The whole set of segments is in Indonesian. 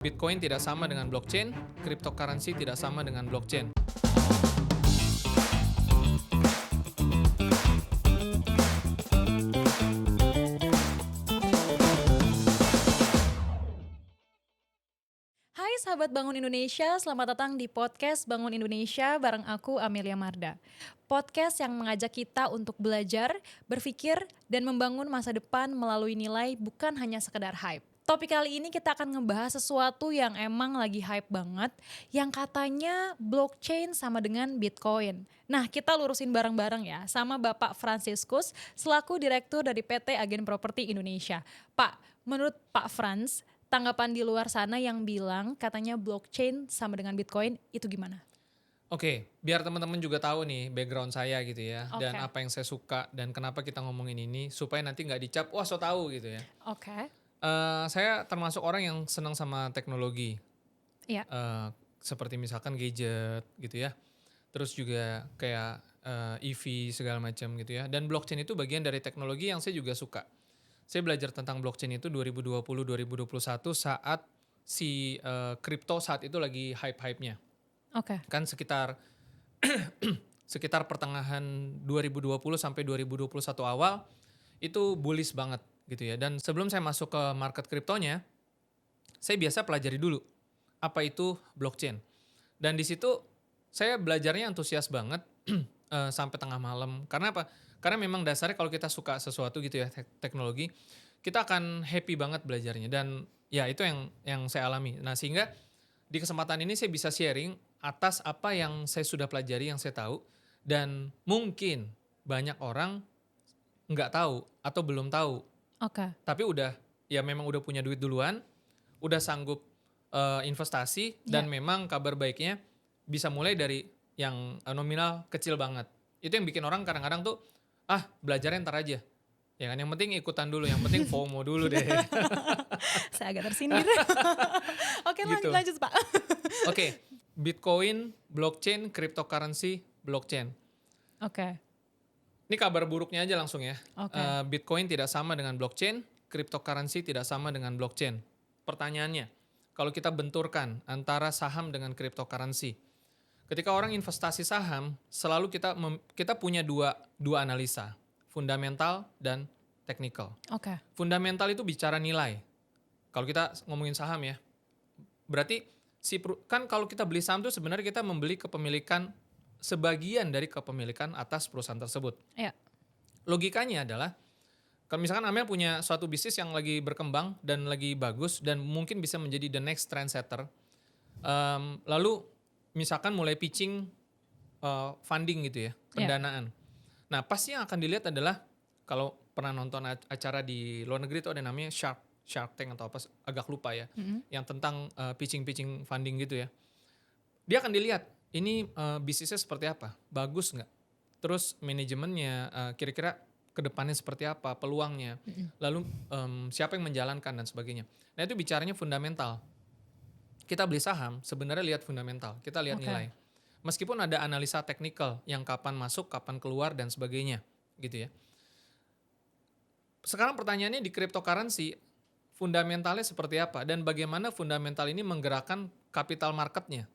Bitcoin tidak sama dengan blockchain, cryptocurrency tidak sama dengan blockchain. Hai sahabat Bangun Indonesia, selamat datang di podcast Bangun Indonesia bareng aku Amelia Marda. Podcast yang mengajak kita untuk belajar, berpikir, dan membangun masa depan melalui nilai bukan hanya sekedar hype. Topik kali ini kita akan ngebahas sesuatu yang emang lagi hype banget, yang katanya blockchain sama dengan Bitcoin. Nah, kita lurusin bareng-bareng ya sama Bapak Franciscus selaku Direktur dari PT Agen Properti Indonesia. Pak, menurut Pak Franz, tanggapan di luar sana yang bilang katanya blockchain sama dengan Bitcoin itu gimana? Oke, biar teman-teman juga tahu nih background saya gitu ya, dan Oke. apa yang saya suka dan kenapa kita ngomongin ini supaya nanti nggak dicap wah so tahu gitu ya. Oke. Saya termasuk orang yang senang sama teknologi, Iya. seperti misalkan gadget gitu ya, terus juga kayak EV segala macam gitu ya. Dan blockchain itu bagian dari teknologi yang saya juga suka. Saya belajar tentang blockchain itu 2020-2021 saat si kripto saat itu lagi hype-hype-nya. Oke. Kan sekitar sekitar pertengahan 2020 sampai 2021 awal itu bullish banget gitu ya. Dan sebelum saya masuk ke market kriptonya, saya biasa pelajari dulu apa itu blockchain. Dan di situ saya belajarnya antusias banget sampai tengah malam. Karena apa? Karena memang dasarnya kalau kita suka sesuatu gitu ya teknologi, kita akan happy banget belajarnya. Dan ya itu yang saya alami. Nah sehingga di kesempatan ini saya bisa sharing atas apa yang saya sudah pelajari, yang saya tahu. Dan mungkin banyak orang nggak tahu atau belum tahu. Oke. Tapi ya memang udah punya duit duluan, udah sanggup investasi, dan Ya. memang kabar baiknya bisa mulai dari yang nominal kecil banget. Itu yang bikin orang kadang-kadang tuh, belajarnya ntar aja. Ya kan, yang penting ikutan dulu, yang penting FOMO dulu deh. Saya agak tersindir. Oke, Gitu. lanjut Pak. Oke, Bitcoin, blockchain, cryptocurrency, blockchain. Oke. Ini kabar buruknya aja langsung ya. Oke. Bitcoin tidak sama dengan blockchain, cryptocurrency tidak sama dengan blockchain. Pertanyaannya, kalau kita benturkan antara saham dengan cryptocurrency, ketika orang investasi saham, selalu kita punya dua analisa, fundamental dan technical. Oke. Fundamental itu bicara nilai. Kalau kita ngomongin saham ya, berarti kan kalau kita beli saham itu sebenarnya kita membeli kepemilikan sebagian dari kepemilikan atas perusahaan tersebut. Ya. Logikanya adalah kalau misalkan Amel punya suatu bisnis yang lagi berkembang dan lagi bagus dan mungkin bisa menjadi the next trendsetter, lalu misalkan mulai pitching funding gitu ya, pendanaan. Nah pasti yang akan dilihat adalah kalau pernah nonton acara di luar negeri itu ada namanya Shark Tank atau apa, agak lupa ya, yang tentang pitching funding gitu ya. Dia akan dilihat ini bisnisnya seperti apa, bagus nggak, terus manajemennya kira-kira kedepannya seperti apa, peluangnya, lalu siapa yang menjalankan dan sebagainya. Nah itu bicaranya fundamental. Kita beli saham sebenarnya lihat fundamental, kita lihat Oke. nilai. Meskipun ada analisa teknikal yang kapan masuk, kapan keluar dan sebagainya, gitu ya. Sekarang pertanyaannya di cryptocurrency, fundamentalnya seperti apa dan bagaimana fundamental ini menggerakkan capital marketnya.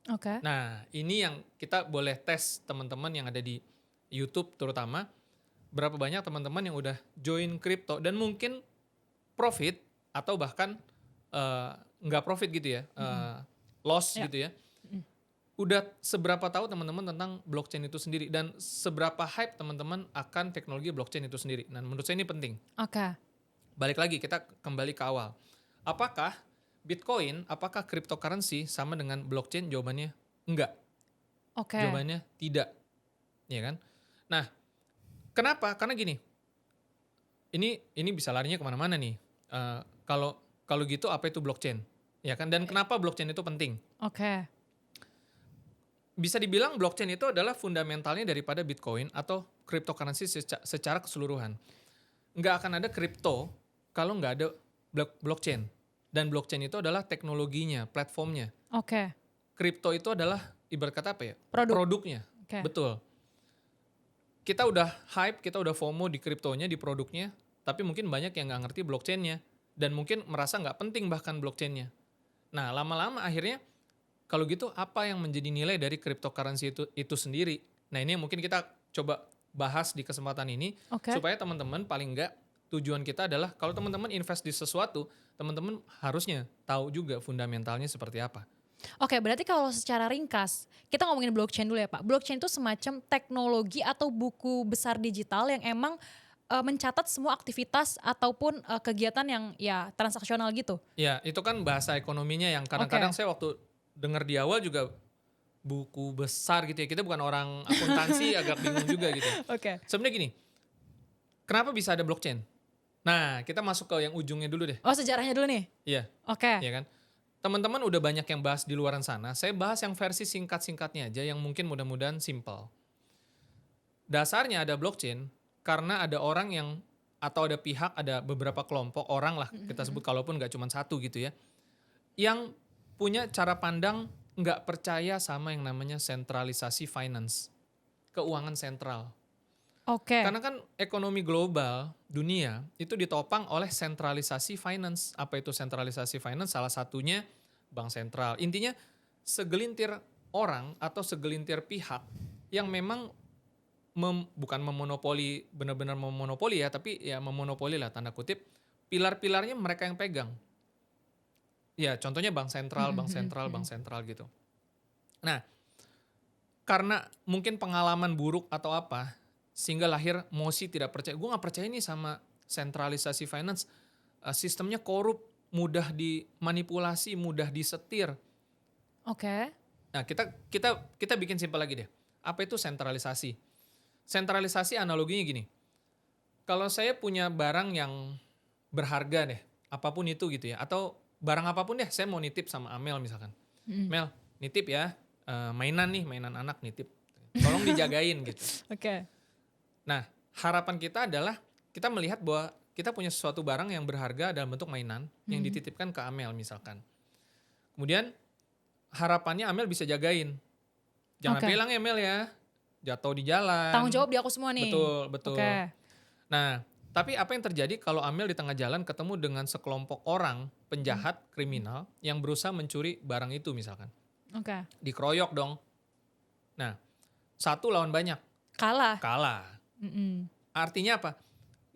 Oke. Nah, ini yang kita boleh tes teman-teman yang ada di YouTube terutama, berapa banyak teman-teman yang udah join crypto dan mungkin profit atau bahkan nggak profit gitu ya, loss Ya. gitu ya. Udah seberapa tahu teman-teman tentang blockchain itu sendiri dan seberapa hype teman-teman akan teknologi blockchain itu sendiri. Nah, menurut saya ini penting. Oke. Balik lagi kita kembali ke awal. Apakah Bitcoin, apakah cryptocurrency sama dengan blockchain? Jawabannya enggak. Oke. Jawabannya tidak. Ya kan? Nah, kenapa? Karena gini. Ini bisa larinya kemana-mana nih. Kalau gitu apa itu blockchain? Ya kan? Dan kenapa blockchain itu penting? Oke. Bisa dibilang blockchain itu adalah fundamentalnya daripada Bitcoin atau cryptocurrency secara keseluruhan. Nggak akan ada kripto kalau nggak ada blockchain. Dan blockchain itu adalah teknologinya, platformnya. Oke. Kripto itu adalah ibarat kata apa ya? Produk. Produknya. Oke. Betul. Kita udah hype, kita udah FOMO di kriptonya, di produknya, tapi mungkin banyak yang nggak ngerti blockchainnya dan mungkin merasa nggak penting bahkan blockchainnya. Nah, lama-lama akhirnya kalau gitu apa yang menjadi nilai dari cryptocurrency itu sendiri? Nah, ini yang mungkin kita coba bahas di kesempatan ini Oke. supaya teman-teman paling enggak tujuan kita adalah kalau teman-teman invest di sesuatu, teman-teman harusnya tahu juga fundamentalnya seperti apa. Oke, berarti kalau secara ringkas, kita ngomongin blockchain dulu ya Pak. Blockchain itu semacam teknologi atau buku besar digital yang emang mencatat semua aktivitas ataupun kegiatan yang ya transaksional gitu. Ya, itu kan bahasa ekonominya yang kadang-kadang Oke. saya waktu dengar di awal juga buku besar gitu ya. Kita bukan orang akuntansi agak bingung juga gitu ya. Oke. Sebenarnya gini, kenapa bisa ada blockchain? Nah, kita masuk ke yang ujungnya dulu deh. Oh, sejarahnya dulu nih. Iya, Oke. iya kan? Teman-teman udah banyak yang bahas di luaran sana. Saya bahas yang versi singkat-singkatnya aja yang mungkin mudah-mudahan simple. Dasarnya ada blockchain karena ada orang yang atau ada pihak, ada beberapa kelompok orang lah kita sebut kalaupun nggak cuma satu gitu ya, yang punya cara pandang nggak percaya sama yang namanya sentralisasi finance, keuangan sentral. Oke. Karena kan ekonomi global dunia itu ditopang oleh sentralisasi finance. Apa itu sentralisasi finance? Salah satunya bank sentral. Intinya segelintir orang atau segelintir pihak yang memang bukan memonopoli, benar-benar memonopoli ya, tapi ya memonopoli lah tanda kutip. Pilar-pilarnya mereka yang pegang. Ya contohnya bank sentral, bank sentral, bank sentral gitu. Nah, karena mungkin pengalaman buruk atau apa, sehingga lahir mosi tidak percaya. Gue gak percaya nih sama sentralisasi finance. Sistemnya korup, mudah dimanipulasi, mudah disetir. Oke. Nah, kita bikin simpel lagi deh. Apa itu sentralisasi? Sentralisasi analoginya gini. Kalau saya punya barang yang berharga deh, apapun itu gitu ya, atau barang apapun deh, saya mau nitip sama Amel misalkan. Mel, nitip ya, mainan nih, mainan anak nitip. Tolong dijagain gitu. Oke. Nah, harapan kita adalah kita melihat bahwa kita punya sesuatu barang yang berharga dalam bentuk mainan yang dititipkan ke Amel misalkan. Kemudian harapannya Amel bisa jagain. Jangan Oke. hilang ya Mel ya, jatuh di jalan. Tanggung jawab di aku semua nih. Betul, betul. Oke. Nah, tapi apa yang terjadi kalau Amel di tengah jalan ketemu dengan sekelompok orang penjahat, kriminal yang berusaha mencuri barang itu misalkan. Oke. Dikeroyok dong. Nah, satu lawan banyak, Kalah. kalah. Artinya apa?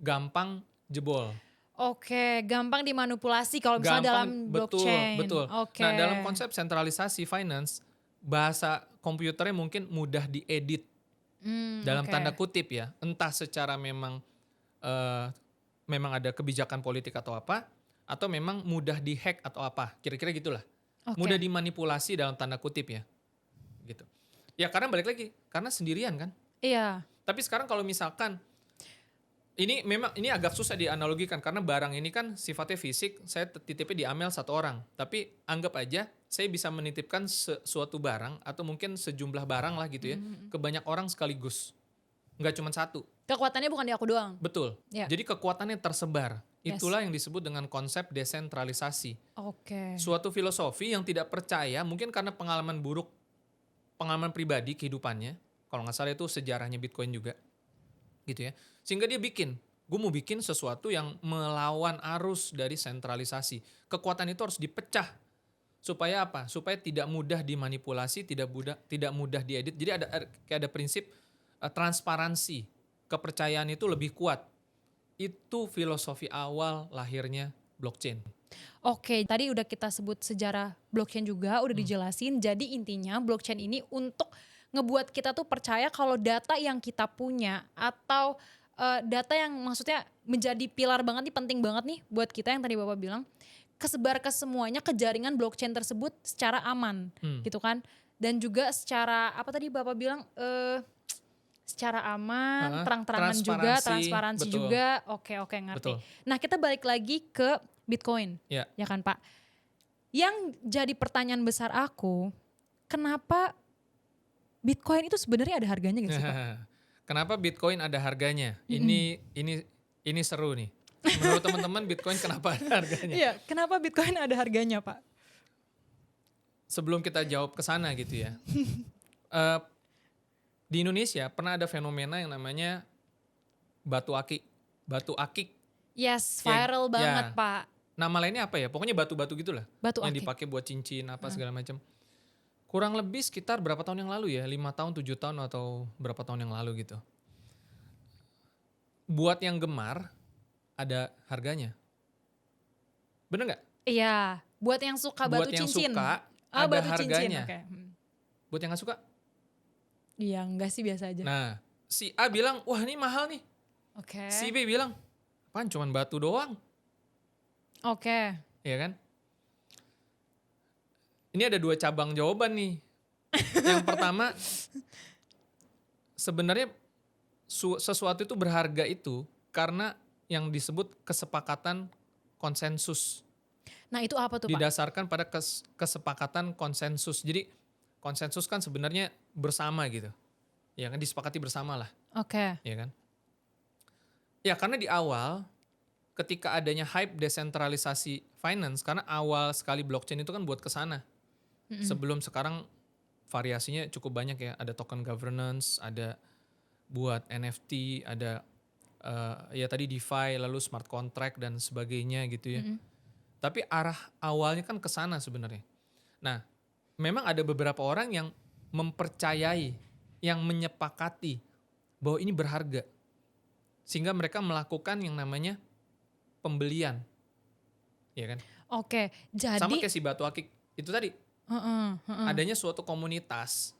Gampang jebol. Oke, gampang dimanipulasi kalau misalnya dalam blockchain. Betul. Oke. Nah, dalam konsep sentralisasi finance, bahasa komputernya mungkin mudah diedit dalam oke. tanda kutip ya. Entah secara memang ada kebijakan politik atau apa, atau memang mudah dihack atau apa. Kira-kira gitulah. Oke. Mudah dimanipulasi dalam tanda kutip ya. Gitu. Ya karena balik lagi, karena sendirian kan. Iya. Tapi sekarang kalau misalkan ini agak susah dianalogikan karena barang ini kan sifatnya fisik, saya titipnya di Amel satu orang. Tapi anggap aja saya bisa menitipkan suatu barang atau mungkin sejumlah barang lah gitu ya ke banyak orang sekaligus. Nggak cuma satu. Kekuatannya bukan di aku doang. Betul. Ya. Jadi kekuatannya tersebar. Yes. Itulah yang disebut dengan konsep desentralisasi. Oke. Suatu filosofi yang tidak percaya mungkin karena pengalaman buruk, pengalaman pribadi kehidupannya. Kalau nggak salah itu sejarahnya Bitcoin juga. Gitu ya. Sehingga dia gue mau bikin sesuatu yang melawan arus dari sentralisasi. Kekuatan itu harus dipecah. Supaya apa? Supaya tidak mudah dimanipulasi, tidak mudah diedit. Jadi ada prinsip transparansi. Kepercayaan itu lebih kuat. Itu filosofi awal lahirnya blockchain. Oke, tadi udah kita sebut sejarah blockchain juga, udah dijelasin. Jadi intinya blockchain ini untuk ngebuat kita tuh percaya kalau data yang kita punya atau data yang maksudnya menjadi pilar banget nih, penting banget nih buat kita yang tadi Bapak bilang, kesebar ke semuanya ke jaringan blockchain tersebut secara aman gitu kan. Dan juga secara apa tadi Bapak bilang secara aman, terang-terangan juga, transparansi betul. juga. Oke, ngerti. Betul. Nah, kita balik lagi ke Bitcoin. Ya. Ya kan, Pak? Yang jadi pertanyaan besar aku, kenapa Bitcoin itu sebenarnya ada harganya gak sih, Pak? Kenapa Bitcoin ada harganya? Ini seru nih. Menurut teman-teman Bitcoin kenapa ada harganya? Iya, kenapa Bitcoin ada harganya, Pak? Sebelum kita jawab ke sana gitu ya. Di Indonesia pernah ada fenomena yang namanya batu akik. Yes, viral banget, ya. Pak. nama lainnya apa ya? Pokoknya batu-batu gitulah Batu yang akik. dipakai buat cincin apa segala macam. Kurang lebih sekitar berapa tahun yang lalu ya? 5 tahun, 7 tahun atau berapa tahun yang lalu gitu. Buat yang gemar ada harganya. Bener nggak? Iya, buat yang suka Buat batu yang cincin. suka Ah, ada batu cincin, harganya. oke. Buat yang nggak suka, Iya, enggak sih, biasa aja. nah si A bilang, wah ini mahal nih. Oke. Si B bilang, apaan cuman batu doang, Oke. ya kan? Ini ada 2 cabang jawaban nih. Yang pertama, sebenarnya sesuatu itu berharga itu karena yang disebut kesepakatan konsensus. Nah, itu apa tuh, Pak? Didasarkan pada kesepakatan konsensus. Jadi konsensus kan sebenarnya bersama gitu. Ya kan, disepakati bersama lah, Oke. ya kan? Ya karena di awal ketika adanya hype desentralisasi finance, karena awal sekali blockchain itu kan buat ke sana. Sebelum sekarang variasinya cukup banyak ya, ada token governance, ada buat NFT, ada ya tadi DeFi, lalu smart contract dan sebagainya gitu ya. Tapi arah awalnya kan ke sana sebenarnya. Nah, memang ada beberapa orang yang mempercayai, yang menyepakati bahwa ini berharga. Sehingga mereka melakukan yang namanya pembelian. Ya kan? Oke, Sama jadi kayak si batu akik itu tadi. Adanya suatu komunitas.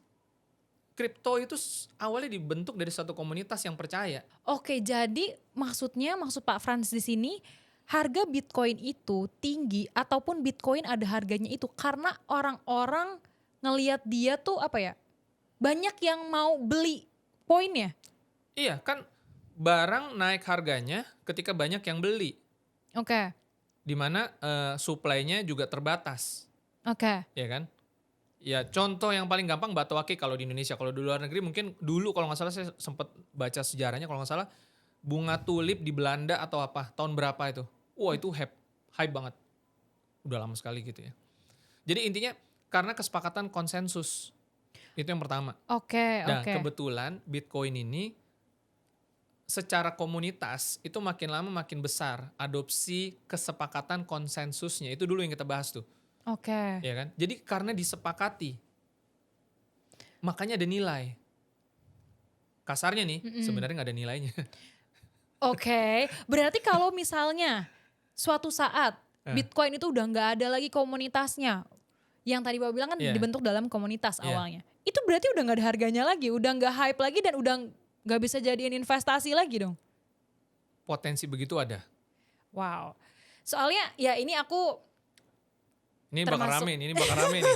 Kripto itu awalnya dibentuk dari suatu komunitas yang percaya. Oke, jadi maksud Pak Frans di sini, harga Bitcoin itu tinggi ataupun Bitcoin ada harganya itu karena orang-orang ngelihat dia tuh apa ya? Banyak yang mau beli poinnya. Iya kan, barang naik harganya ketika banyak yang beli. Oke. Dimana supply-nya juga terbatas. Oke. Ya kan? Ya contoh yang paling gampang batu akik kalau di Indonesia. Kalau di luar negeri mungkin dulu kalau nggak salah saya sempat baca sejarahnya, kalau nggak salah bunga tulip di Belanda atau apa tahun berapa itu. Wah itu hype banget. Udah lama sekali gitu ya. Jadi intinya karena kesepakatan konsensus. Itu yang pertama. Oke, Nah oke. kebetulan Bitcoin ini secara komunitas itu makin lama makin besar adopsi kesepakatan konsensusnya. Itu dulu yang kita bahas tuh. Oke. Ya kan? Jadi karena disepakati, makanya ada nilai. Kasarnya nih, sebenarnya nggak ada nilainya. Oke, berarti kalau misalnya suatu saat Eh. Bitcoin itu udah nggak ada lagi komunitasnya, yang tadi Bapak bilang kan Iya. dibentuk dalam komunitas Iya. awalnya, itu berarti udah nggak ada harganya lagi, udah nggak hype lagi dan udah nggak bisa jadiin investasi lagi dong. Potensi begitu ada. Wow, soalnya ya ini aku Ini bakal Termasuk- rame nih, ini bakal rame nih.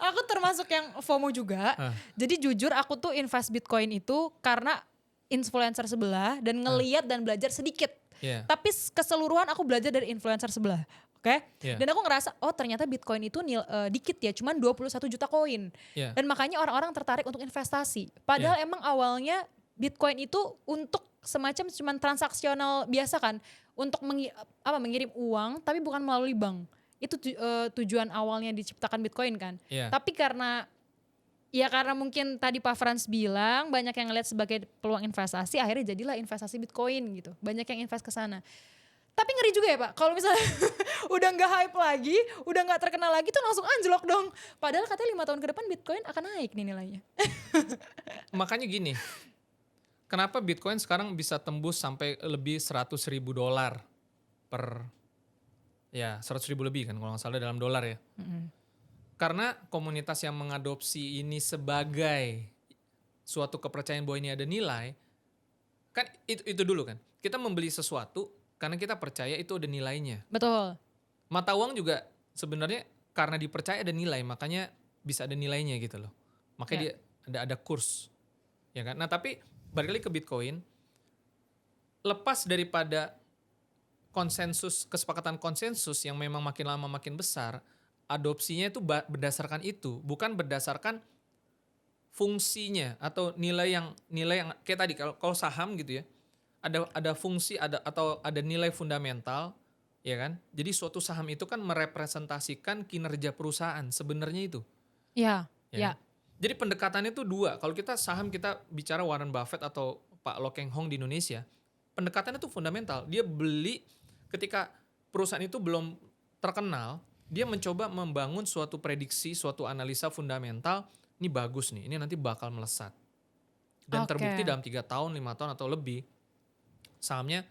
aku termasuk yang FOMO juga. Jadi jujur aku tuh invest Bitcoin itu karena influencer sebelah dan ngeliat dan belajar sedikit. Iya. Tapi keseluruhan aku belajar dari influencer sebelah. Oke? Iya. Dan aku ngerasa oh ternyata Bitcoin itu dikit ya, cuman 21 juta koin. Iya. Dan makanya orang-orang tertarik untuk investasi. Padahal emang awalnya Bitcoin itu untuk semacam cuman transaksional biasa kan, untuk mengirim uang tapi bukan melalui bank. Itu tujuan awalnya diciptakan Bitcoin kan. Iya. Tapi karena mungkin tadi Pak Frans bilang banyak yang ngeliat sebagai peluang investasi, akhirnya jadilah investasi Bitcoin gitu. Banyak yang invest ke sana. Tapi ngeri juga ya Pak, kalau misalnya udah nggak hype lagi, udah nggak terkenal lagi tuh langsung anjlok dong. Padahal katanya 5 tahun ke depan Bitcoin akan naik nih nilainya. Makanya gini, kenapa Bitcoin sekarang bisa tembus sampai lebih $100.000 per, ya 100.000 lebih kan kalau nggak salah dalam dolar ya. Karena komunitas yang mengadopsi ini sebagai suatu kepercayaan bahwa ini ada nilai, kan itu dulu kan. Kita membeli sesuatu karena kita percaya itu ada nilainya. Betul. Mata uang juga sebenarnya karena dipercaya ada nilai, makanya bisa ada nilainya gitu loh. Makanya dia ada kurs. Ya kan? Nah, tapi balik lagi ke Bitcoin, lepas daripada kesepakatan konsensus yang memang makin lama makin besar, adopsinya itu berdasarkan itu, bukan berdasarkan fungsinya atau nilai yang kayak tadi kalau saham gitu ya. Ada fungsi atau ada nilai fundamental, ya kan? Jadi suatu saham itu kan merepresentasikan kinerja perusahaan sebenarnya itu. Ya. Ya. Jadi pendekatannya itu dua. Kalau kita saham, kita bicara Warren Buffett atau Pak Lo Keng Hong di Indonesia, pendekatannya itu fundamental. Dia beli ketika perusahaan itu belum terkenal, dia mencoba membangun suatu prediksi, suatu analisa fundamental, ini bagus nih, ini nanti bakal melesat. Dan terbukti Oke. dalam 3 tahun, 5 tahun atau lebih, sahamnya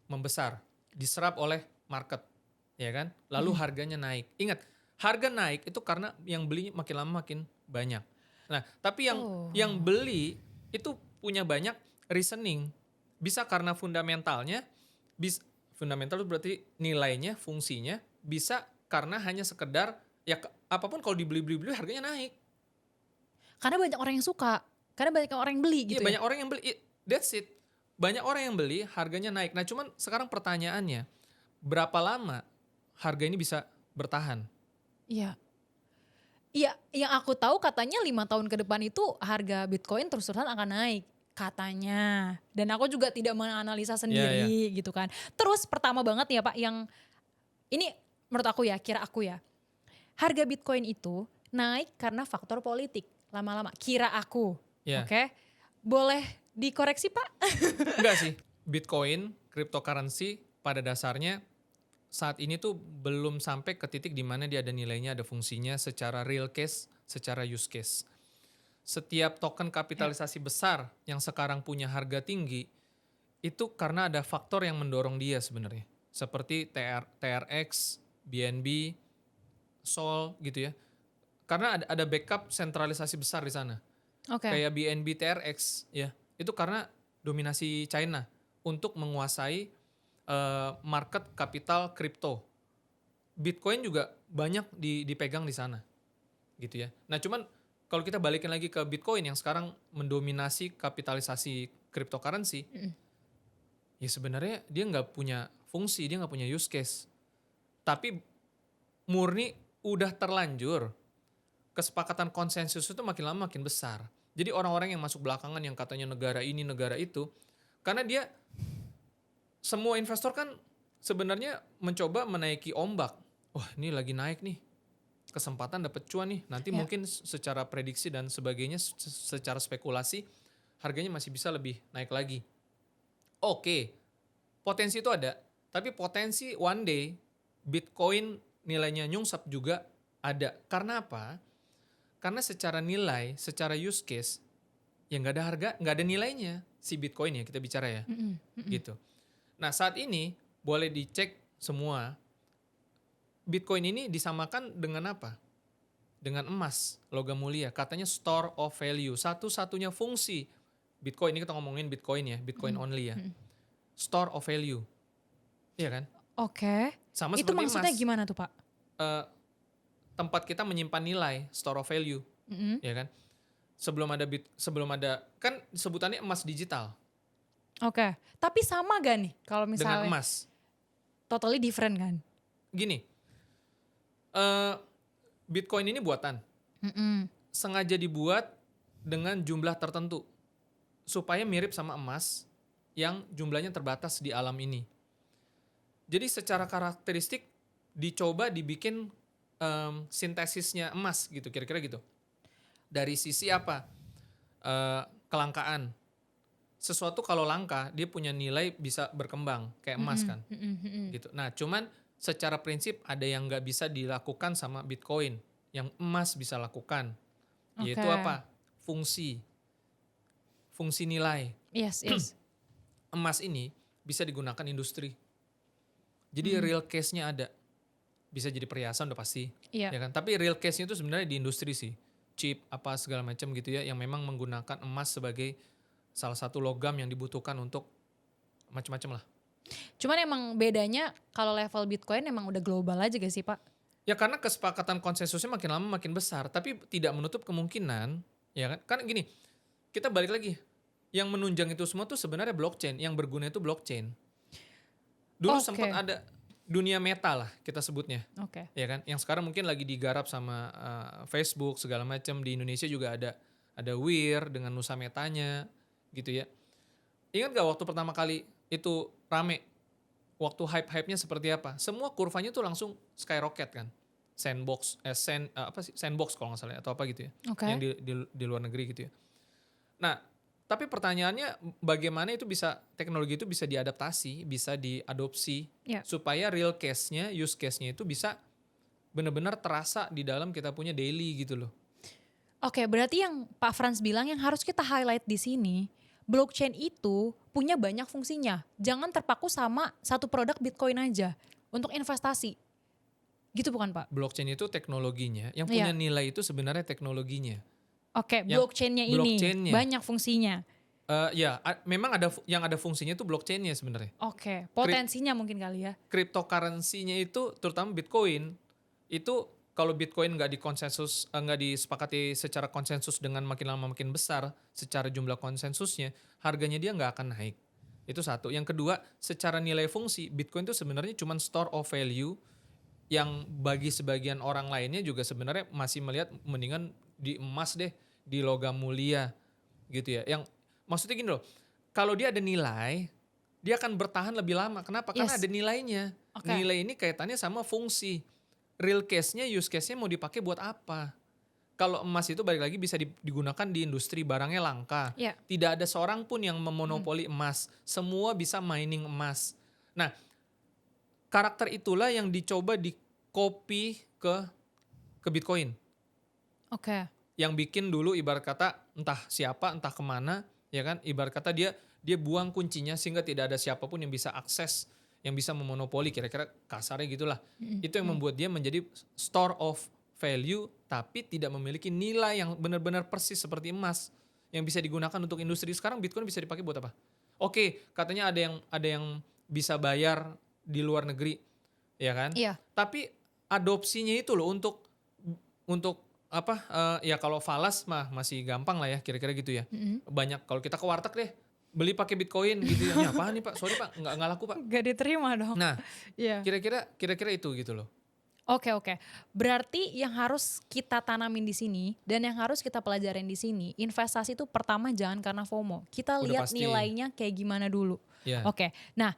membesar, diserap oleh market, ya kan? Lalu Mm-mm. harganya naik. Ingat, harga naik itu karena yang beli makin lama makin banyak. Nah, tapi yang Oh. beli itu punya banyak reasoning. Bisa karena fundamentalnya, fundamental itu berarti nilainya, fungsinya, bisa karena hanya sekedar ya apapun kalau dibeli-beli harganya naik. Karena banyak orang yang suka, karena banyak orang yang beli Iya, gitu ya? banyak orang yang beli. That's it. Banyak orang yang beli, harganya naik. Nah, cuman sekarang pertanyaannya, berapa lama harga ini bisa bertahan? Iya. Iya, yang aku tahu katanya 5 tahun ke depan itu harga Bitcoin terus-terusan akan naik, katanya. Dan aku juga tidak menganalisa Ya, ya. sendiri gitu kan. Terus pertama banget ya Pak, yang ini menurut aku ya, kira aku ya. Harga Bitcoin itu naik karena faktor politik lama-lama, kira aku. Ya. Oke. Boleh dikoreksi Pak? Enggak sih. Bitcoin, cryptocurrency pada dasarnya saat ini tuh belum sampai ke titik di mana dia ada nilainya, ada fungsinya secara real case, secara use case. Setiap token Ya. kapitalisasi besar yang sekarang punya harga tinggi, itu karena ada faktor yang mendorong dia sebenarnya. Seperti TRX, BNB, Sol gitu ya. Karena ada backup sentralisasi besar di sana. Oke. Kayak BNB TRX ya. Itu karena dominasi China untuk menguasai market kapital kripto. Bitcoin juga banyak dipegang di sana gitu ya. Nah, cuman kalau kita balikin lagi ke Bitcoin yang sekarang mendominasi kapitalisasi cryptocurrency, Mm-mm. ya sebenarnya dia nggak punya fungsi, dia nggak punya use case. Tapi murni udah terlanjur, kesepakatan konsensus itu makin lama makin besar. Jadi orang-orang yang masuk belakangan yang katanya negara ini, negara itu, karena dia semua investor kan sebenarnya mencoba menaiki ombak. Wah, ini lagi naik nih. Kesempatan dapat cuan nih. Nanti Ya. mungkin secara prediksi dan sebagainya, secara spekulasi, harganya masih bisa lebih naik lagi. Oke, potensi itu ada. Tapi potensi one day Bitcoin nilainya nyungsep juga ada. Karena apa? Karena secara nilai, secara use case, ya nggak ada harga, nggak ada nilainya si Bitcoin ya kita bicara ya, Mm-mm. Mm-mm. gitu. Nah saat ini boleh dicek semua, Bitcoin ini disamakan dengan apa? Dengan emas, logam mulia. Katanya store of value. Satu-satunya fungsi Bitcoin, ini kita ngomongin Bitcoin ya, Bitcoin Mm-mm. only ya. Mm-mm. Store of value, iya kan? Oke. Sama Itu seperti maksudnya emas, gimana tuh Pak? eh, tempat kita menyimpan nilai, store of value, Mm-mm. ya kan? Sebelum ada kan sebutannya emas digital Oke. Tapi sama gak nih kalau dengan misalnya emas. totally different kan? Gini, eh, Bitcoin ini buatan, Mm-mm. sengaja dibuat dengan jumlah tertentu supaya mirip sama emas yang jumlahnya terbatas di alam ini. Jadi secara karakteristik dicoba dibikin sintesisnya emas gitu, kira-kira gitu. Dari sisi apa? Kelangkaan. Sesuatu kalau langka dia punya nilai bisa berkembang kayak emas Mm-mm. kan, Mm-mm. Mm-mm. gitu. Nah, cuman secara prinsip ada yang nggak bisa dilakukan sama Bitcoin, yang emas bisa lakukan, yaitu Oke. apa? Fungsi, fungsi nilai. Yes, yes. Emas ini bisa digunakan industri. Jadi Mm-mm. real case-nya ada. Bisa jadi perhiasan udah pasti, Iya. ya kan? Tapi real case-nya itu sebenarnya di industri sih. Chip apa segala macam gitu ya, yang memang menggunakan emas sebagai salah satu logam yang dibutuhkan untuk macam-macam lah. Cuman emang bedanya kalau level Bitcoin emang udah global aja gak sih Pak? Ya karena kesepakatan konsensusnya makin lama makin besar, tapi tidak menutup kemungkinan, ya kan? Kan gini, kita balik lagi. Yang menunjang itu semua tuh sebenarnya blockchain, yang berguna itu blockchain. Dulu sempat Oke. ada dunia meta lah kita sebutnya, Oke. ya kan? Yang sekarang mungkin lagi digarap sama Facebook segala macam. Di Indonesia juga ada Wir dengan Nusa Metanya gitu ya. Ingat gak waktu pertama kali itu rame? Waktu hype-hype-nya seperti apa? Semua kurvanya tuh langsung skyrocket kan. Sandbox kalau nggak salah atau apa gitu ya. Yang Oke. di luar negeri gitu ya. Nah, Tapi pertanyaannya bagaimana teknologi itu bisa diadaptasi, bisa diadopsi Ya. supaya real case-nya, use case-nya itu bisa benar-benar terasa di dalam kita punya daily gitu loh. Oke, berarti yang Pak Frans bilang yang harus kita highlight di sini, blockchain itu punya banyak fungsinya. Jangan terpaku sama satu produk Bitcoin aja untuk investasi. Gitu bukan Pak? Blockchain itu teknologinya, yang punya Iya. nilai itu sebenarnya teknologinya. Oke, Yang blockchain-nya ini blockchain-nya, banyak fungsinya. memang yang ada fungsinya itu blockchain-nya sebenarnya. Oke, potensinya mungkin kali ya. Cryptocurrency-nya itu terutama Bitcoin itu kalau Bitcoin nggak disepakati secara konsensus dengan makin lama makin besar secara jumlah konsensusnya, harganya dia nggak akan naik. Itu satu. Yang kedua, secara nilai fungsi Bitcoin itu sebenarnya cuma store of value yang bagi sebagian orang lainnya juga sebenarnya masih melihat mendingan di emas deh, di logam mulia gitu ya. Yang maksudnya gini loh, kalau dia ada nilai, dia akan bertahan lebih lama. Kenapa? Karena Yes. ada nilainya. Oke. Nilai ini kaitannya sama fungsi. Real case-nya, use case-nya mau dipakai buat apa? Kalau emas itu balik lagi bisa digunakan di industri barangnya langka. Ya. Tidak ada seorang pun yang memonopoli emas. Semua bisa mining emas. Nah, karakter itulah yang dicoba di copy ke Bitcoin. Oke. Yang bikin dulu ibarat kata entah siapa, entah kemana, ya kan? Ibarat kata dia buang kuncinya sehingga tidak ada siapapun yang bisa akses, yang bisa memonopoli, kira-kira kasarnya gitulah. Itu yang membuat dia menjadi store of value tapi tidak memiliki nilai yang benar-benar persis seperti emas yang bisa digunakan untuk industri. Sekarang Bitcoin bisa dipakai buat apa? Oke, katanya ada yang bisa bayar di luar negeri, ya kan? Iya. Tapi adopsinya itu loh untuk apa? Ya kalau falas mah masih gampang lah ya, kira-kira gitu ya. Banyak kalau kita ke warteg deh, beli pakai Bitcoin gitu ya. Ini apaan nih Pak? Sorry Pak, nggak laku Pak. Gak diterima dong. Nah, Iya. kira-kira itu gitu loh. Oke. Berarti yang harus kita tanamin di sini dan yang harus kita pelajarin di sini, investasi itu pertama jangan karena FOMO. Kita Udah lihat pasti. nilainya kayak gimana dulu. Ya. Oke. Nah,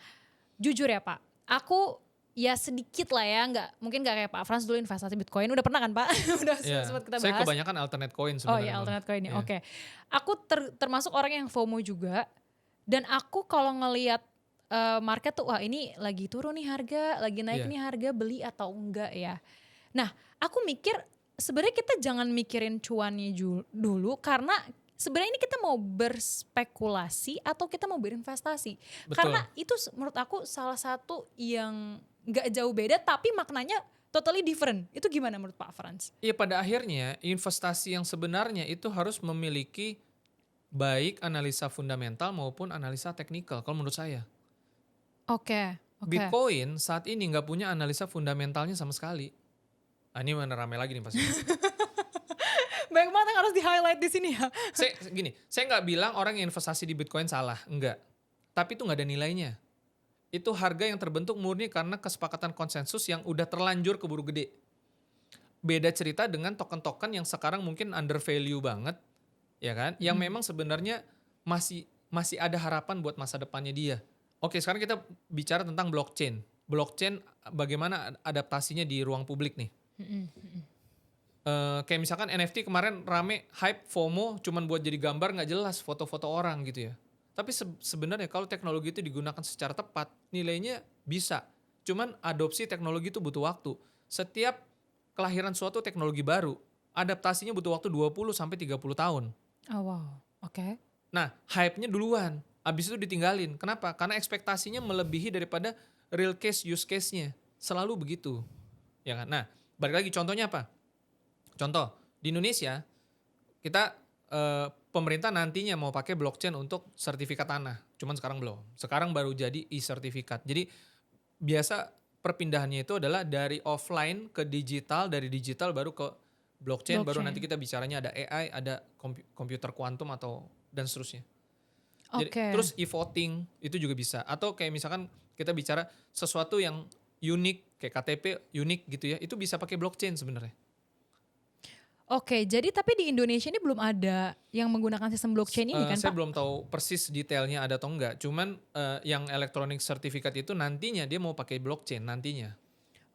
jujur ya Pak, aku ya sedikit lah ya, mungkin gak kayak Pak Frans dulu investasi Bitcoin, udah pernah kan Pak? Udah Ya. sempat kita bahas. Saya kebanyakan alternate coin Oh sebenarnya. ya, alternate coin ya. Ya. Oke. Aku termasuk orang yang FOMO juga. Dan aku kalau ngelihat market tuh, wah ini lagi turun nih harga, lagi naik Iya. nih harga, beli atau enggak ya. Nah, aku mikir sebenarnya kita jangan mikirin cuannya dulu karena sebenarnya ini kita mau berspekulasi atau kita mau berinvestasi. Betul. Karena itu menurut aku salah satu yang nggak jauh beda tapi maknanya totally different. Itu gimana menurut Pak Frans? Iya, pada akhirnya investasi yang sebenarnya itu harus memiliki baik analisa fundamental maupun analisa teknikal kalau menurut saya. Oke. Bitcoin saat ini nggak punya analisa fundamentalnya sama sekali. Ini mana rame lagi nih pasti. Banyak banget yang harus di-highlight di sini ya. Saya nggak bilang orang yang investasi di Bitcoin salah, enggak. Tapi itu nggak ada nilainya. Itu harga yang terbentuk murni karena kesepakatan konsensus yang udah terlanjur keburu gede. Beda cerita dengan token-token yang sekarang mungkin under value banget, ya kan? Yang memang sebenarnya masih ada harapan buat masa depannya dia. Oke, sekarang kita bicara tentang blockchain. Blockchain bagaimana adaptasinya di ruang publik nih. Kayak misalkan NFT kemarin rame hype FOMO cuman buat jadi gambar nggak jelas foto-foto orang gitu ya. Tapi sebenarnya kalau teknologi itu digunakan secara tepat nilainya bisa. Cuman adopsi teknologi itu butuh waktu. Setiap kelahiran suatu teknologi baru adaptasinya butuh waktu 20 sampai 30 tahun. Oh wow, oke. Nah, hype-nya duluan, abis itu ditinggalin. Kenapa? Karena ekspektasinya melebihi daripada real case use case-nya. Selalu begitu. Ya kan? Nah, balik lagi contohnya apa? Contoh, di Indonesia kita pemerintah nantinya mau pakai blockchain untuk sertifikat tanah. Cuman sekarang belum. Sekarang baru jadi e-sertifikat. Jadi biasa perpindahannya itu adalah dari offline ke digital, dari digital baru ke blockchain. Baru nanti kita bicaranya ada AI, ada komputer kuantum dan seterusnya. Jadi, terus e-voting itu juga bisa. Atau kayak misalkan kita bicara sesuatu yang unik kayak KTP unik gitu ya, itu bisa pakai blockchain sebenarnya. Oke, jadi tapi di Indonesia ini belum ada yang menggunakan sistem blockchain ini kan Saya Pak? belum tahu persis detailnya ada atau enggak. Cuman yang electronic certificate itu nantinya dia mau pakai blockchain nantinya.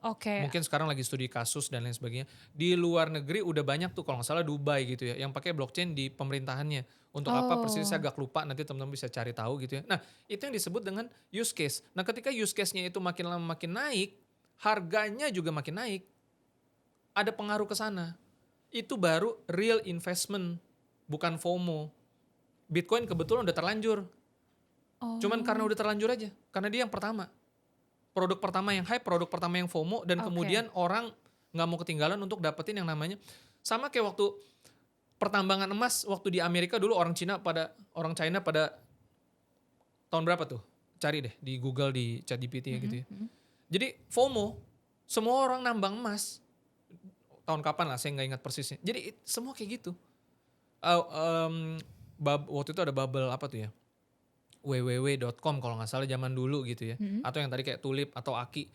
Oke. Mungkin sekarang lagi studi kasus dan lain sebagainya. Di luar negeri udah banyak tuh kalau nggak salah Dubai gitu ya, yang pakai blockchain di pemerintahannya. Untuk apa persis saya Oh, agak lupa, nanti teman-teman bisa cari tahu gitu ya. Nah, itu yang disebut dengan use case. Nah, ketika use case-nya itu makin lama makin naik, harganya juga makin naik, ada pengaruh ke sana. Itu baru real investment, bukan FOMO. Bitcoin kebetulan udah terlanjur. Cuman karena oh, udah terlanjur aja, karena dia yang pertama. Produk pertama yang hype, produk pertama yang FOMO, dan oke. kemudian orang nggak mau ketinggalan untuk dapetin yang namanya, sama kayak waktu pertambangan emas waktu di Amerika dulu, orang China pada tahun berapa tuh? Cari deh di Google, di ChatGPT ya gitu Mhm, ya. mhm. Jadi FOMO, semua orang nambang emas. Tahun kapan lah saya nggak ingat persisnya. Jadi semua kayak gitu. Eh, em, Waktu itu ada bubble apa tuh ya? www.com kalau nggak salah zaman dulu gitu ya. Mhm. Atau yang tadi kayak Tulip atau Aki.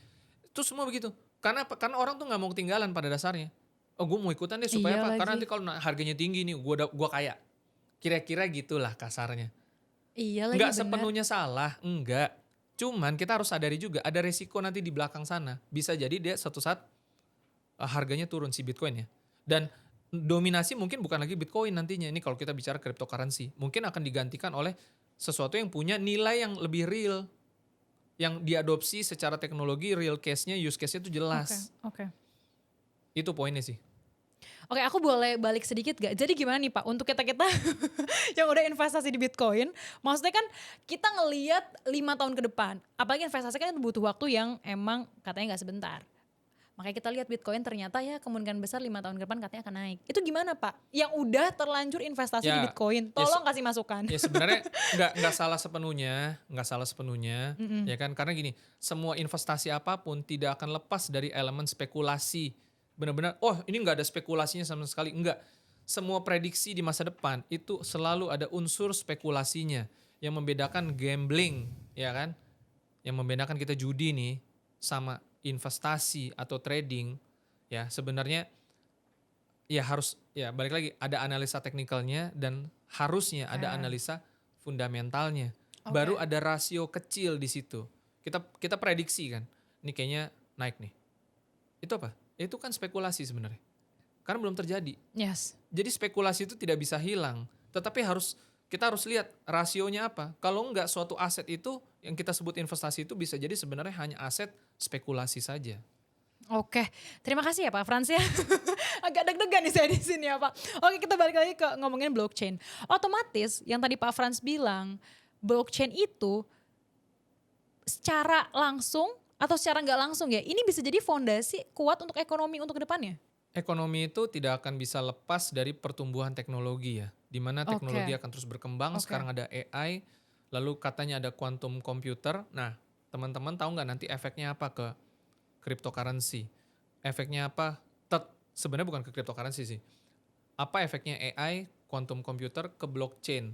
Itu semua begitu. Karena apa? Karena orang tuh nggak mau ketinggalan pada dasarnya. Oh, gue mau ikutan deh supaya Iya apa? Karena lagi. nanti kalau harganya tinggi nih, gua kaya. Kira-kira gitulah kasarnya. Iya lagi, Nggak benar. sepenuhnya salah, enggak. Cuman kita harus sadari juga ada resiko nanti di belakang sana. Bisa jadi dia suatu saat harganya turun si Bitcoin ya. Dan dominasi mungkin bukan lagi Bitcoin nantinya. Ini kalau kita bicara cryptocurrency. Mungkin akan digantikan oleh sesuatu yang punya nilai yang lebih real. Yang diadopsi secara teknologi, real case-nya, use case-nya itu Oke, jelas. oke. Itu poinnya sih. Oke, aku boleh balik sedikit gak? Jadi gimana nih Pak, untuk kita-kita yang udah investasi di Bitcoin, maksudnya kan kita ngeliat 5 tahun ke depan, apalagi investasi kan butuh waktu yang emang katanya gak sebentar. Makanya kita lihat Bitcoin ternyata ya kemungkinan besar 5 tahun ke depan katanya akan naik. Itu gimana Pak? Yang udah terlanjur investasi di Ya, Bitcoin, ya, tolong kasih masukan. ya sebenarnya nggak salah sepenuhnya, Mm-mm. ya kan? Karena gini, semua investasi apapun tidak akan lepas dari elemen spekulasi. Benar-benar, oh ini nggak ada spekulasinya sama sekali, enggak. Semua prediksi di masa depan itu selalu ada unsur spekulasinya yang membedakan gambling, ya kan? Yang membedakan kita judi nih sama investasi atau trading, ya sebenarnya ya harus, ya balik lagi, ada analisa teknikalnya dan harusnya ada Oke. analisa fundamentalnya. Baru Oke. ada rasio kecil di situ. Kita prediksi kan, ini kayaknya naik nih. Itu apa? Ya itu kan spekulasi sebenarnya. Karena belum terjadi. Yes. Jadi spekulasi itu tidak bisa hilang, tetapi kita harus lihat rasionya apa. Kalau enggak, suatu aset itu yang kita sebut investasi itu bisa jadi sebenarnya hanya aset spekulasi saja. Oke, terima kasih ya Pak Frans ya. Agak deg-degan nih saya di sini ya Pak. Oke, kita balik lagi ke ngomongin blockchain. Otomatis yang tadi Pak Frans bilang, blockchain itu secara langsung atau secara nggak langsung ya, ini bisa jadi fondasi kuat untuk ekonomi untuk kedepannya. Ekonomi itu tidak akan bisa lepas dari pertumbuhan teknologi ya. Di mana teknologi Oke, akan terus berkembang, oke. sekarang ada AI, lalu katanya ada quantum computer. Nah, teman-teman tahu nggak nanti efeknya apa ke cryptocurrency? Efeknya apa? Sebenarnya bukan ke cryptocurrency sih. Apa efeknya AI, quantum computer ke blockchain?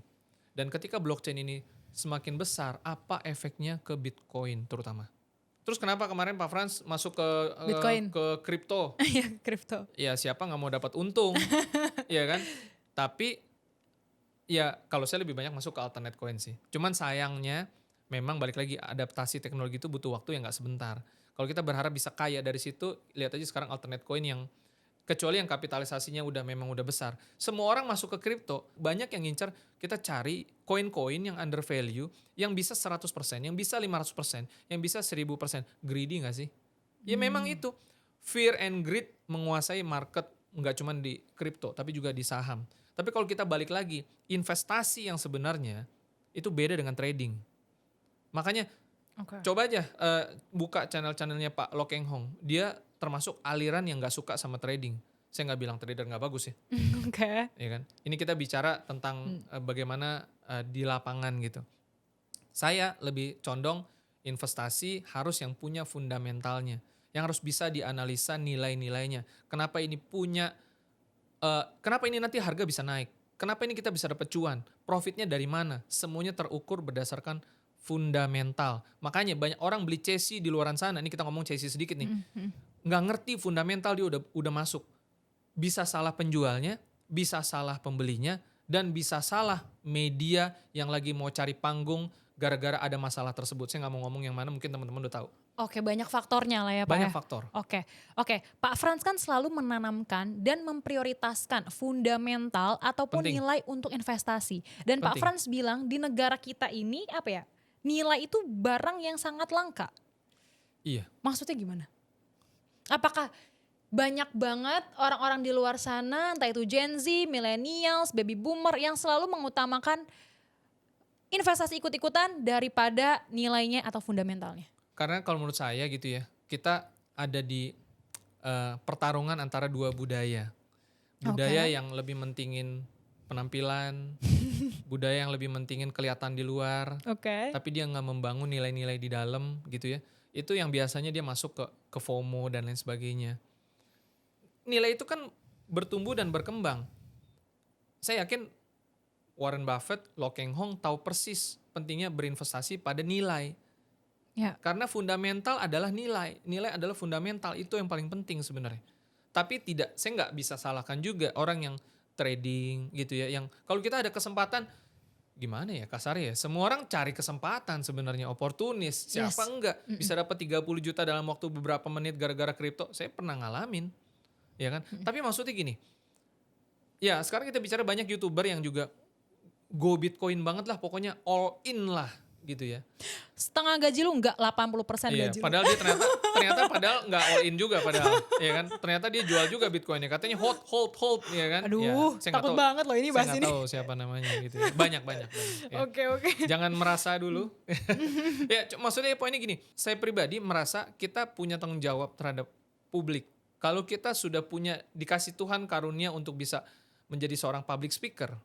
Dan ketika blockchain ini semakin besar, apa efeknya ke Bitcoin terutama? Terus kenapa kemarin Pak Frans masuk Bitcoin, ke kripto? ya kripto. Ya siapa nggak mau dapat untung, ya kan? Tapi ya kalau saya lebih banyak masuk ke alternate coin sih. Cuman sayangnya memang balik lagi, adaptasi teknologi itu butuh waktu yang nggak sebentar. Kalau kita berharap bisa kaya dari situ, lihat aja sekarang alternate coin yang kecuali yang kapitalisasinya memang udah besar. Semua orang masuk ke kripto, banyak yang ngincer, kita cari koin-koin yang under value, yang bisa 100%, yang bisa 500%, yang bisa 1000%. Greedy nggak sih? Ya memang Hmm, itu. Fear and greed menguasai market, nggak cuma di kripto, tapi juga di saham. Tapi kalau kita balik lagi, investasi yang sebenarnya itu beda dengan trading. Makanya oke. coba aja buka channel-channelnya Pak Lo Keng Hong. Dia termasuk aliran yang nggak suka sama trading. Saya nggak bilang trader nggak bagus ya, Oke. ya kan? Ini kita bicara tentang Hmm, bagaimana di lapangan gitu. Saya lebih condong investasi harus yang punya fundamentalnya, yang harus bisa dianalisa nilai-nilainya. Kenapa ini nanti harga bisa naik? Kenapa ini kita bisa dapat cuan? Profitnya dari mana? Semuanya terukur berdasarkan fundamental. Makanya banyak orang beli CSI di luaran sana. Ini kita ngomong CSI sedikit nih. hmm, hmm. Nggak ngerti fundamental, dia udah masuk. Bisa salah penjualnya, bisa salah pembelinya, dan bisa salah media yang lagi mau cari panggung gara-gara ada masalah tersebut. Saya nggak mau ngomong yang mana, mungkin teman-teman udah tahu. Oke, banyak faktornya lah ya Pak Banyak ya. faktor. Oke. Pak Frans kan selalu menanamkan dan memprioritaskan fundamental ataupun Penting, nilai untuk investasi. Dan Pak penting. Frans bilang di negara kita ini apa ya? Nilai itu barang yang sangat langka. Iya. Maksudnya gimana? Apakah banyak banget orang-orang di luar sana, entah itu Gen Z, millennials, baby boomer yang selalu mengutamakan investasi ikut-ikutan daripada nilainya atau fundamentalnya? Karena kalau menurut saya gitu ya, kita ada di pertarungan antara dua budaya. Budaya Oke. yang lebih mentingin penampilan, budaya yang lebih mentingin kelihatan di luar, Oke. tapi dia nggak membangun nilai-nilai di dalam gitu ya. Itu yang biasanya dia masuk ke FOMO dan lain sebagainya. Nilai itu kan bertumbuh dan berkembang. Saya yakin Warren Buffett, Lo Keng Hong tahu persis pentingnya berinvestasi pada nilai. Ya. Karena fundamental adalah nilai. Nilai adalah fundamental, itu yang paling penting sebenarnya. Tapi saya nggak bisa salahkan juga orang yang trading gitu ya. Yang kalau kita ada kesempatan, gimana ya kasarnya ya. Semua orang cari kesempatan sebenarnya, oportunis. Siapa Yes. enggak bisa dapat 30 juta dalam waktu beberapa menit gara-gara kripto. Saya pernah ngalamin. Ya kan? Tapi maksudnya gini. Ya sekarang kita bicara banyak YouTuber yang juga go Bitcoin banget lah. Pokoknya all in lah gitu ya. Setengah gaji lu enggak 80% Iya, gaji lu. padahal dia ternyata padahal nggak all in juga padahal, ya kan? Ternyata dia jual juga Bitcoinnya, katanya hold, ya kan? Aduh, Ya, saya nggak takut tahu, banget loh ini saya bahas nggak ini. tahu siapa namanya gitu. Ya. Banyak. Ya. Oke. Jangan merasa dulu. Ya, maksudnya poinnya gini, saya pribadi merasa kita punya tanggung jawab terhadap publik. Kalau kita sudah dikasih Tuhan karunia untuk bisa menjadi seorang public speaker,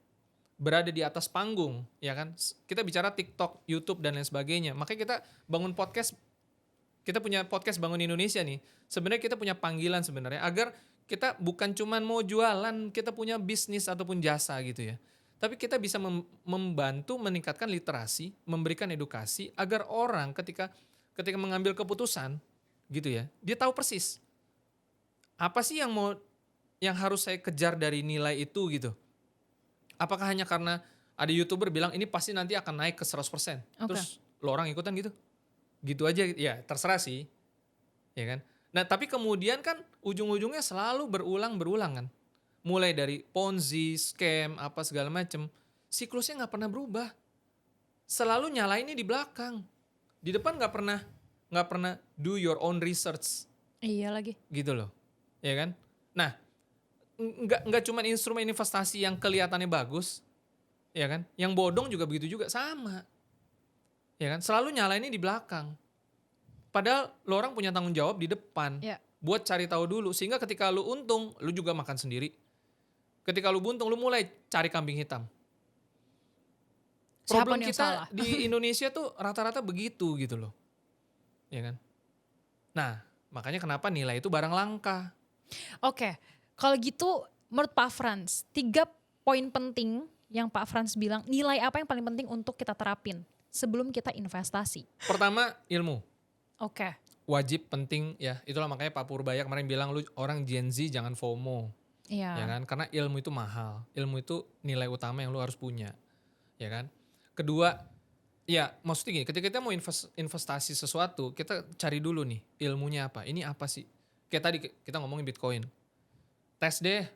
berada di atas panggung, ya kan? Kita bicara TikTok, YouTube dan lain sebagainya. Makanya kita bangun podcast, kita punya podcast Bangun Indonesia nih. Sebenarnya kita punya panggilan sebenarnya agar kita bukan cuman mau jualan, kita punya bisnis ataupun jasa gitu ya. Tapi kita bisa membantu meningkatkan literasi, memberikan edukasi agar orang ketika mengambil keputusan gitu ya, dia tahu persis apa sih yang harus saya kejar dari nilai itu gitu. Apakah hanya karena ada YouTuber bilang ini pasti nanti akan naik ke 100%. Terus lo orang ikutan gitu? Gitu aja ya terserah sih. Ya kan? Nah tapi kemudian kan ujung-ujungnya selalu berulang kan. Mulai dari Ponzi, scam, apa segala macem. Siklusnya gak pernah berubah. Selalu nyalainnya di belakang. Di depan gak pernah do your own research. Iya lagi. Gitu loh. Ya kan? Nah nggak cuma instrumen investasi yang kelihatannya bagus, ya kan? Yang bodong juga begitu juga sama, ya kan? Selalu nyalainnya di belakang. Padahal lo orang punya tanggung jawab di depan, Ya. buat cari tahu dulu. Sehingga ketika lo untung, lo juga makan sendiri. Ketika lo buntung, lo mulai cari kambing hitam. Siapa Problem nih yang kita salah? di Indonesia tuh rata-rata begitu gitu loh, ya kan? Nah, makanya kenapa nilai itu barang langka. Oke. Kalau gitu menurut Pak Frans, 3 poin penting yang Pak Frans bilang, nilai apa yang paling penting untuk kita terapin sebelum kita investasi? Pertama, ilmu. Oke. Wajib, penting ya. Itulah makanya Pak Purbaya kemarin bilang lu orang Gen Z jangan FOMO. Iya. Ya kan? Karena ilmu itu mahal. Ilmu itu nilai utama yang lu harus punya. Ya kan? Kedua, ya maksudnya gini, ketika kita mau investasi sesuatu, kita cari dulu nih ilmunya apa. Ini apa sih? Kayak tadi kita ngomongin Bitcoin. Tes deh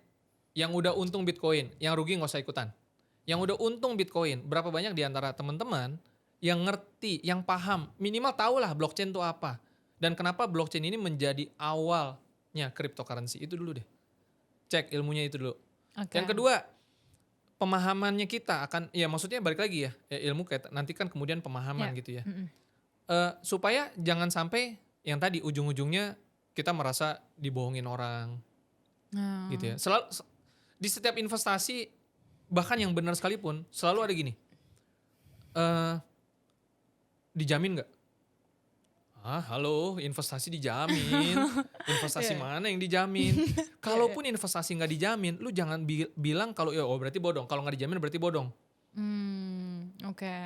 yang udah untung Bitcoin, yang rugi gak usah ikutan. Yang udah untung Bitcoin, berapa banyak di antara teman-teman yang ngerti, yang paham, minimal tahu lah blockchain itu apa. Dan kenapa blockchain ini menjadi awalnya cryptocurrency, itu dulu deh. Cek ilmunya itu dulu. Oke. Yang kedua, pemahamannya kita akan, ya maksudnya balik lagi ya ilmu kayak nanti kan kemudian pemahaman Ya. gitu ya. Mm-mm. Supaya jangan sampai yang tadi ujung-ujungnya kita merasa dibohongin orang. Nah. Gitu ya. Selalu di setiap investasi bahkan yang benar sekalipun selalu ada gini. Dijamin nggak? Halo, investasi dijamin. Investasi mana yang dijamin? Kalaupun investasi nggak dijamin, lu jangan bilang kalau berarti bodong. Kalau nggak dijamin berarti bodong. Oke.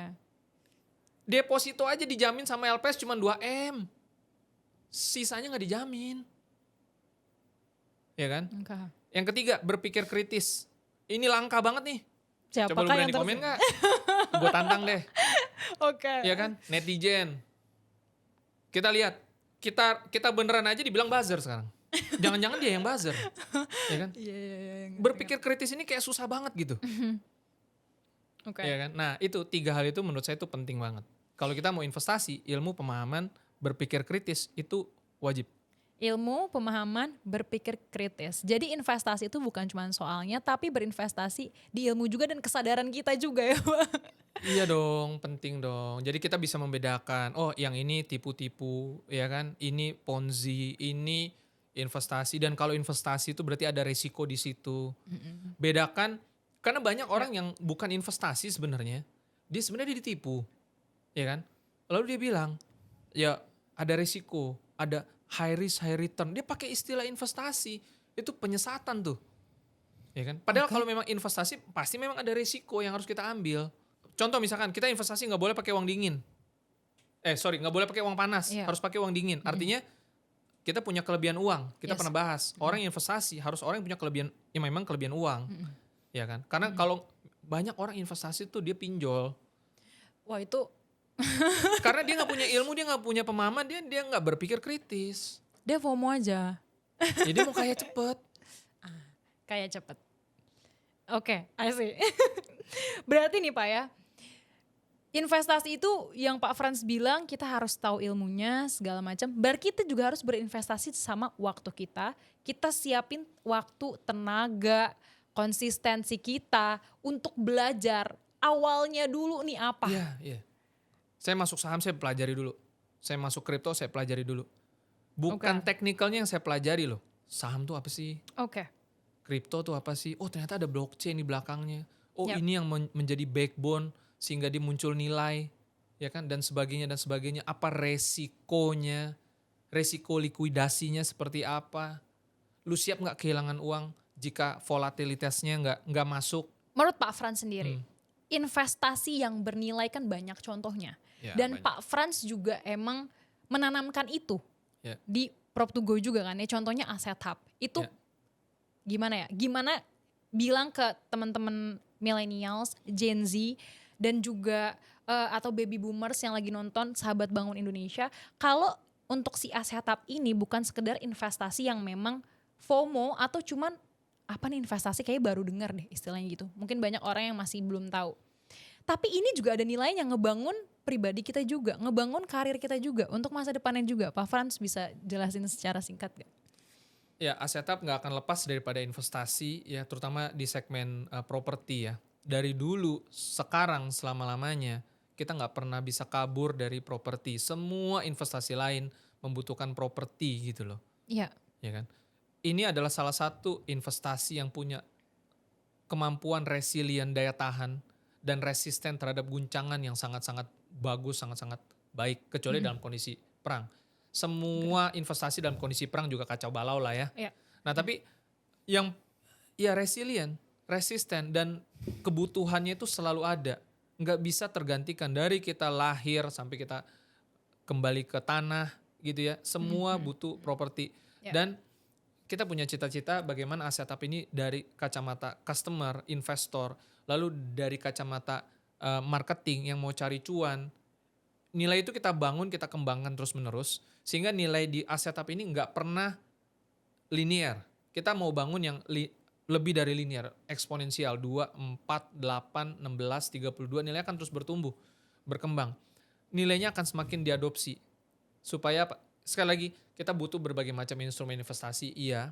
Deposito aja dijamin sama LPS cuma 2M. Sisanya nggak dijamin. Ya kan? Oke. Yang ketiga, berpikir kritis. Ini langka banget nih. Coba lu Siapakah berani yang komen gak? Gue tantang deh. Oke. Iya kan? Netizen. Kita lihat kita beneran aja dibilang buzzer sekarang. Jangan-jangan dia yang buzzer, ya kan? Iya, Berpikir kritis ini kayak susah banget gitu, Oke. ya kan? Nah itu 3 hal itu menurut saya itu penting banget. Kalau kita mau investasi, ilmu, pemahaman, berpikir kritis itu wajib. Ilmu, pemahaman, berpikir kritis. Jadi investasi itu bukan cuma soalnya, tapi berinvestasi di ilmu juga dan kesadaran kita juga ya Pak. Iya dong, penting dong. Jadi kita bisa membedakan, oh yang ini tipu-tipu, ya kan? Ini ponzi, ini investasi. Dan kalau investasi itu berarti ada resiko di situ. Bedakan, karena banyak orang yang bukan investasi sebenarnya, dia sebenarnya ditipu, ya kan? Lalu dia bilang, ya ada resiko, ada high risk high return. Dia pakai istilah investasi, itu penyesatan tuh, ya kan? Padahal kalau memang investasi pasti memang ada resiko yang harus kita ambil. Contoh misalkan kita investasi nggak boleh pakai uang dingin, nggak boleh pakai uang panas, Iya. harus pakai uang dingin. Artinya kita punya kelebihan uang. Kita Yes. pernah bahas orang yang investasi harus orang yang punya kelebihan, ya memang kelebihan uang, ya kan? Karena kalau banyak orang investasi tuh dia pinjol. Wah itu Karena dia nggak punya ilmu, dia nggak punya pemahaman, dia nggak berpikir kritis. dia FOMO aja. Jadi dia mau kaya cepet. Kayak cepet. Oke, I see. Berarti nih Pak ya, investasi itu yang Pak Frans bilang kita harus tahu ilmunya segala macam. Kita juga harus berinvestasi sama waktu kita. Kita siapin waktu, tenaga, konsistensi kita untuk belajar. Awalnya dulu nih apa? Iya, iya. Saya masuk saham saya pelajari dulu. Saya masuk kripto saya pelajari dulu. Bukan teknikalnya yang saya pelajari loh. Saham tuh apa sih? Oke. Kripto tuh apa sih? Oh ternyata ada blockchain di belakangnya. Oh Yap. ini yang menjadi backbone sehingga dia muncul nilai, ya kan, dan sebagainya dan sebagainya. Apa resikonya? Resiko likuidasinya seperti apa? Lu siap nggak kehilangan uang jika volatilitasnya nggak masuk? Menurut Pak Frans sendiri, investasi yang bernilai kan banyak contohnya. Ya, Dan banyak. Pak Frans juga emang menanamkan itu Ya. di Prop2Go juga kan ya. Contohnya Aset Hub. Itu Ya. gimana ya? Gimana bilang ke teman-teman millennials, Gen Z dan juga atau baby boomers yang lagi nonton Sahabat Bangun Indonesia, kalau untuk si Aset Hub ini bukan sekedar investasi yang memang FOMO atau cuman apa nih investasi kayak baru dengar deh istilahnya gitu. Mungkin banyak orang yang masih belum tahu. Tapi ini juga ada nilainya ngebangun pribadi kita juga, ngebangun karir kita juga untuk masa depannya juga. Pak Frans bisa jelasin secara singkat gak? Ya, Aset Hub nggak akan lepas daripada investasi ya, terutama di segmen properti ya. Dari dulu, sekarang, selama-lamanya kita nggak pernah bisa kabur dari properti. Semua investasi lain membutuhkan properti gitu loh, Iya. ya kan? Ini adalah salah satu investasi yang punya kemampuan resilient daya tahan dan resisten terhadap guncangan yang sangat-sangat bagus, sangat-sangat baik, kecuali dalam kondisi perang. Semua investasi dalam kondisi perang juga kacau balau lah ya. Iya. Nah tapi yang ya resilient, resisten dan kebutuhannya itu selalu ada. Nggak bisa tergantikan dari kita lahir sampai kita kembali ke tanah gitu ya. Semua butuh properti. Ya. Dan kita punya cita-cita bagaimana Aset Hub ini dari kacamata customer, investor, lalu dari kacamata marketing yang mau cari cuan. Nilai itu kita bangun, kita kembangkan terus-menerus sehingga nilai di Aset Hub ini nggak pernah linear. Kita mau bangun yang lebih dari linear, eksponensial 2, 4, 8, 16, 32 nilai akan terus bertumbuh, berkembang. Nilainya akan semakin diadopsi. Supaya sekali lagi kita butuh berbagai macam instrumen investasi, iya.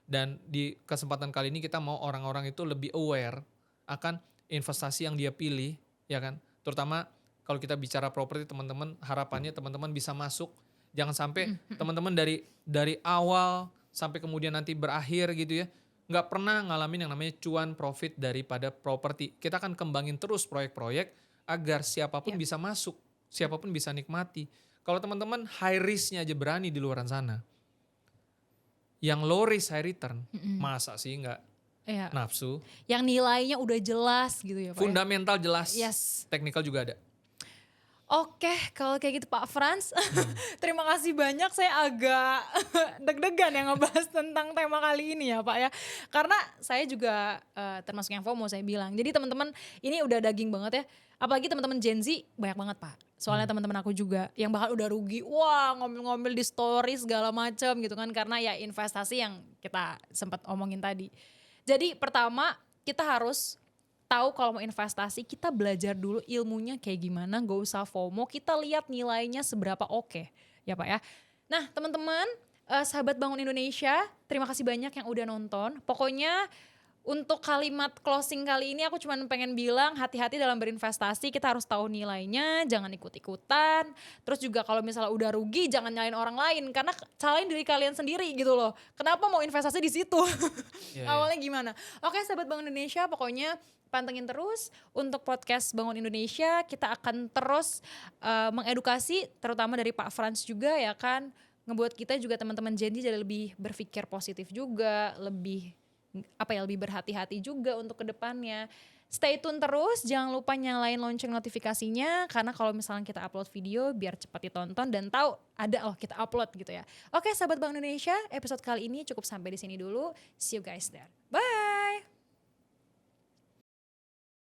Dan di kesempatan kali ini kita mau orang-orang itu lebih aware akan investasi yang dia pilih, ya kan? Terutama kalau kita bicara properti, teman-teman harapannya teman-teman bisa masuk. Jangan sampai teman-teman dari awal sampai kemudian nanti berakhir gitu ya, nggak pernah ngalamin yang namanya cuan profit daripada properti. Kita akan kembangin terus proyek-proyek agar siapapun bisa masuk, siapapun bisa nikmati. Kalau teman-teman high risk-nya aja berani di luaran sana, yang low risk high return, masa sih nggak nafsu? Yang nilainya udah jelas gitu ya Pak. Fundamental jelas, Yes. teknikal juga ada. Oke, kalau kayak gitu Pak Frans, terima kasih banyak. Saya agak deg-degan ya ngebahas tentang tema kali ini ya Pak ya. Karena saya juga termasuk yang FOMO saya bilang. Jadi teman-teman ini udah daging banget ya. Apalagi teman-teman Gen Z banyak banget Pak. Soalnya teman-teman aku juga yang bahkan udah rugi, wah ngomel-ngomel di story segala macam gitu kan. Karena ya investasi yang kita sempat omongin tadi. Jadi pertama kita harus tahu kalau mau investasi kita belajar dulu ilmunya kayak gimana, gak usah FOMO, kita lihat nilainya seberapa oke ya Pak ya. Nah teman-teman, sahabat Bangun Indonesia, terima kasih banyak yang udah nonton. Pokoknya untuk kalimat closing kali ini aku cuma pengen bilang hati-hati dalam berinvestasi, kita harus tahu nilainya, jangan ikut-ikutan. Terus juga kalau misalnya udah rugi jangan nyalain orang lain karena salahin diri kalian sendiri gitu loh. Kenapa mau investasi di situ? Iya, iya. Awalnya gimana? Oke sahabat Bangun Indonesia, pokoknya pantengin terus untuk podcast Bangun Indonesia. Kita akan terus mengedukasi terutama dari Pak Frans juga ya kan. Ngebuat kita juga teman-teman Gen Z jadi lebih berpikir positif juga, lebih lebih berhati-hati juga untuk kedepannya. Stay tune terus, jangan lupa nyalain lonceng notifikasinya karena kalau misalnya kita upload video biar cepat ditonton dan tahu ada kita upload gitu ya. Oke, sahabat Bank Indonesia, episode kali ini cukup sampai di sini dulu. See you guys there. Bye.